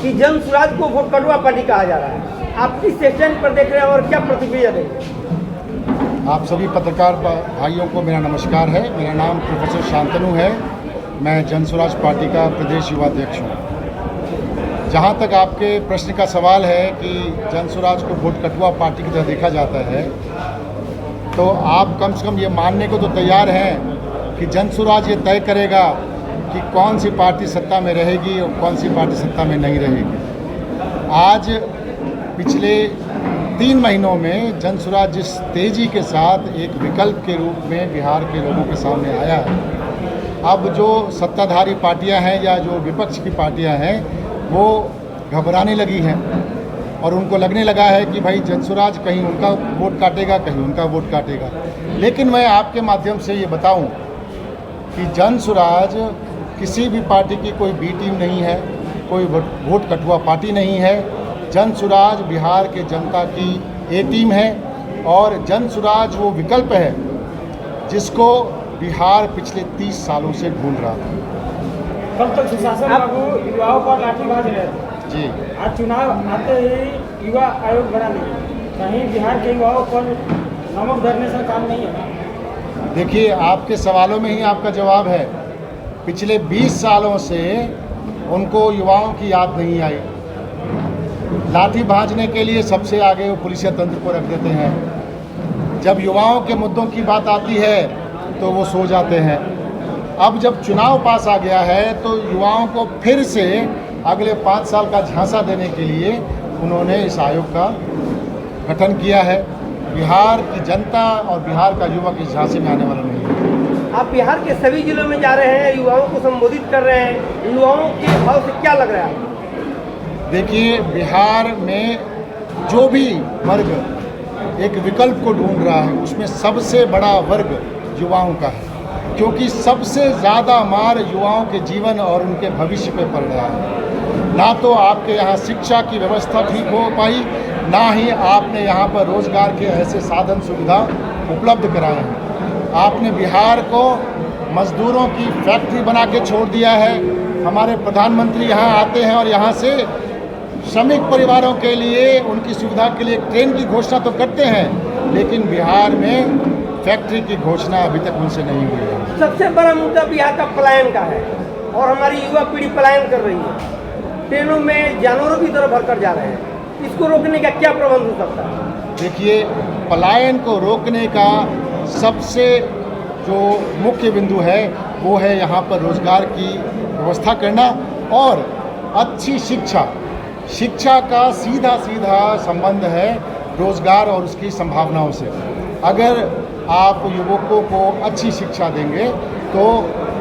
कि जन स्वराज को वोट कटुआ पार्टी कहा जा रहा है। आप किस स्टेशन पर देख रहे हैं और क्या प्रतिक्रिया देंगे? आप सभी पत्रकार भाइयों को मेरा नमस्कार है। मेरा नाम प्रोफेसर शांतनु है। मैं जन स्वराज पार्टी का प्रदेश युवा अध्यक्ष हूँ। जहाँ तक आपके प्रश्न का सवाल है कि जन स्वराज को वोट कटुआ पार्टी की तरह देखा जाता है, तो आप कम से कम ये मानने को तो तैयार हैं कि जन स्वराज ये तय करेगा कि कौन सी पार्टी सत्ता में रहेगी और कौन सी पार्टी सत्ता में नहीं रहेगी। आज पिछले 3 महीनों में जन स्वराज जिस तेज़ी के साथ एक विकल्प के रूप में बिहार के लोगों के सामने आया है, अब जो सत्ताधारी पार्टियां हैं या जो विपक्ष की पार्टियां हैं वो घबराने लगी हैं और उनको लगने लगा है कि भाई जन स्वराज कहीं उनका वोट काटेगा, कहीं उनका वोट काटेगा। लेकिन मैं आपके माध्यम से ये बताऊं कि जन स्वराज किसी भी पार्टी की कोई बी टीम नहीं है, कोई वोट कटुआ पार्टी नहीं है। जन स्वराज बिहार के जनता की ए टीम है और जन स्वराज वो विकल्प है जिसको बिहार पिछले 30 सालों से ढूंढ रहा था। कब तक सुशासन लागू युवाओं पर लाठीबाज रहे थे जी, आज चुनाव आते ही युवा आयोग बना नहीं, कहीं बिहार के युवाओं पर नमक धरने से काम नहीं है। देखिए आपके सवालों में ही आपका जवाब है। पिछले 20 सालों से उनको युवाओं की याद नहीं आई। लाठी भांजने के लिए सबसे आगे वो पुलिस तंत्र को रख देते हैं। जब युवाओं के मुद्दों की बात आती है तो वो सो जाते हैं। अब जब चुनाव पास आ गया है तो युवाओं को फिर से अगले 5 साल का झांसा देने के लिए उन्होंने इस आयोग का गठन किया है। बिहार की जनता और बिहार का युवक इस झांसे में आने वाला नहीं है। आप बिहार के सभी जिलों में जा रहे हैं, युवाओं को संबोधित कर रहे हैं, युवाओं के भाव से क्या लग रहा है? देखिए, बिहार में जो भी वर्ग एक विकल्प को ढूंढ रहा है उसमें सबसे बड़ा वर्ग युवाओं का है, क्योंकि सबसे ज़्यादा मार युवाओं के जीवन और उनके भविष्य पे पड़ रहा है। ना तो आपके यहाँ शिक्षा की व्यवस्था ठीक हो पाई, ना ही आपने यहाँ पर रोज़गार के ऐसे साधन सुविधा उपलब्ध कराए हैं। आपने बिहार को मज़दूरों की फैक्ट्री बना के छोड़ दिया है। हमारे प्रधानमंत्री यहाँ आते हैं और यहाँ से श्रमिक परिवारों के लिए उनकी सुविधा के लिए ट्रेन की घोषणा तो करते हैं, लेकिन बिहार में फैक्ट्री की घोषणा अभी तक उनसे नहीं हुई है। सबसे बड़ा मुद्दा बिहार का पलायन का है और हमारी युवा पीढ़ी पलायन कर रही है। ट्रेनों में जानवरों की तरह भरकर जा रहे हैं। इसको रोकने का क्या प्रबंध हो सकता है? देखिए, पलायन को रोकने का सबसे जो मुख्य बिंदु है वो है यहाँ पर रोज़गार की व्यवस्था करना और अच्छी शिक्षा। शिक्षा का सीधा सीधा संबंध है रोज़गार और उसकी संभावनाओं से। अगर आप युवकों को अच्छी शिक्षा देंगे तो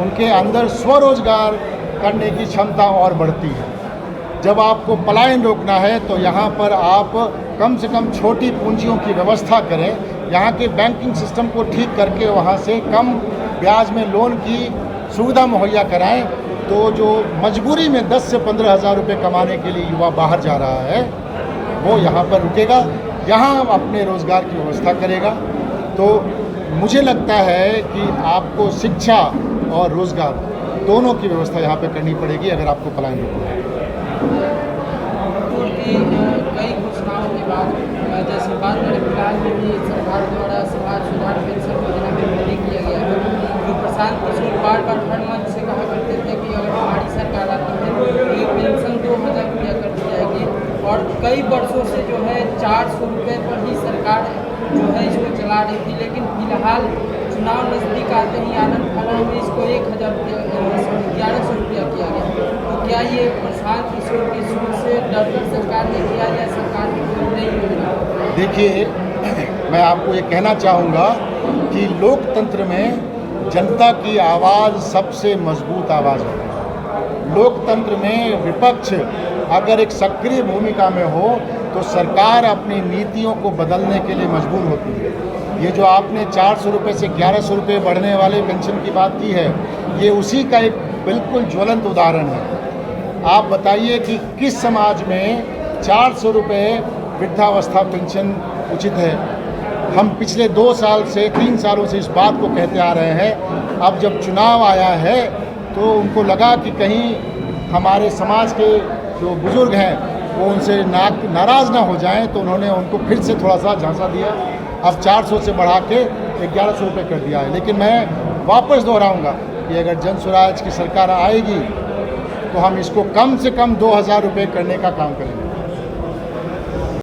उनके अंदर स्वरोजगार करने की क्षमता और बढ़ती है। जब आपको पलायन रोकना है तो यहाँ पर आप कम से कम छोटी पूंजियों की व्यवस्था करें, यहाँ के बैंकिंग सिस्टम को ठीक करके वहाँ से कम ब्याज में लोन की सुविधा मुहैया कराएं, तो जो मजबूरी में 10 से 15 हज़ार रुपये कमाने के लिए युवा बाहर जा रहा है वो यहाँ पर रुकेगा, यहाँ अपने रोज़गार की व्यवस्था करेगा। तो मुझे लगता है कि आपको शिक्षा और रोज़गार दोनों की व्यवस्था यहाँ पे करनी पड़ेगी अगर आपको पलायन रोकना है। कई घोषणाओं के बाद जैसे बात करें फिलहाल में भी सरकार द्वारा समाज सुधार पेंशन योजना में वृद्धि किया गया है। जो प्रशांत किशोर बार हर मंच से कहा करते थे कि अगर हमारी सरकार आती है तो ये पेंशन 2000 रुपया कर दी जाएगी और कई वर्षों से जो है 400 रुपये पर ही सरकार जो है इसको चला रही थी, लेकिन फिलहाल चुनाव नज़दीक आते ही आनंद फानन में इसको 1000 रुपया 1100 रुपया किया गया। तो क्या ये प्रशांत किशोर की सोच से डरकर सरकार ने किया या सरकार की कोई नई योजना? देखिए, मैं आपको ये कहना चाहूँगा कि लोकतंत्र में जनता की आवाज़ सबसे मजबूत आवाज़ है। लोकतंत्र में विपक्ष अगर एक सक्रिय भूमिका में हो तो सरकार अपनी नीतियों को बदलने के लिए मजबूर होती है। ये जो आपने 400 रुपये से 1100 रुपये बढ़ने वाले पेंशन की बात की है, ये उसी का एक बिल्कुल ज्वलंत उदाहरण है। आप बताइए कि किस समाज में 400 रुपये वृद्धावस्था पेंशन उचित है? हम पिछले 2 साल से 3 सालों से इस बात को कहते आ रहे हैं। अब जब चुनाव आया है तो उनको लगा कि कहीं हमारे समाज के जो बुज़ुर्ग हैं वो उनसे नाराज़ ना हो जाएं, तो उन्होंने उनको फिर से थोड़ा सा झांसा दिया। अब 400 से बढ़ा के 1100 रुपये कर दिया है। लेकिन मैं वापस दोहराऊंगा कि अगर जन स्वराज की सरकार आएगी तो हम इसको कम से कम 2000 रुपये करने का काम करेंगे।